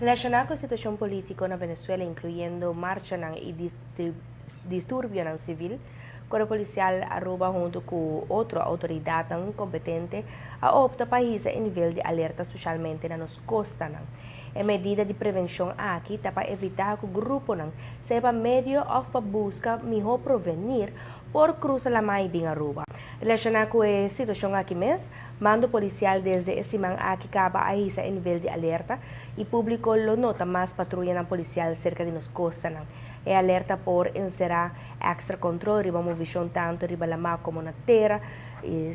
Relacionado con situación política na Venezuela, incluyendo marcha ng disturbio ng civil, Koro Policial aruba junto com outra autoridade competente a opta país em nível de alerta socialmente na nos costa ng medida de prevenção aqui para evitar que o grupo não seja meio of busca melhor prevenir por cruzar la mai bem aruba. Relacionado com a situação aqui mesmo, mando policial desde esse man aqui acaba a isa em nível de alerta e publicou lo nota mais patrulha ng policial cerca de nos costa ng e alerta por encerrar extra controle riba movisyon tanto riba lama como na terra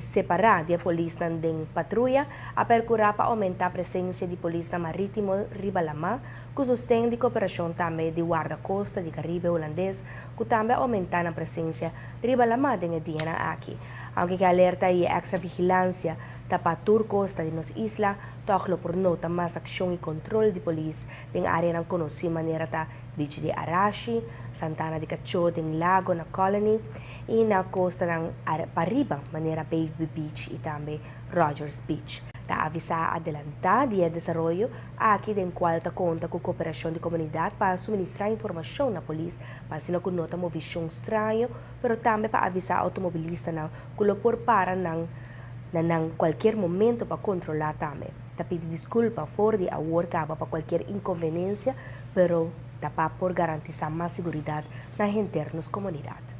separar de polícia ng patrulha a percurar para aumentar a presença de polícia marítimo riba lama com sustento de cooperação também de guarda-costa de Caribe holandês que também aumentar a presença riba lama ng dia na aqui. Aunque que alerta e extra vigilância tapa tur costa de nos isla, toklo por nota mas aksyon e control de polis ng área ng conhecido maneira ta Beach de Arashi, Santana de Cacho, ng lago na Colony, e na costa ng Pariba, maneira Baby Beach e também Rogers Beach. Ta avisa adelanta dia desarrollo aqui den qual ta conta com cooperação de comunidade para suministrar informação na polícia para sila kun nota movisyon estranho, pero também para avisar automobilista na kulopor para nang qualquer momento para controlar também. Ta pedi desculpa for de award kaba para qualquer inconveniência, pero tapa por garantizar mais segurança na internos comunidade.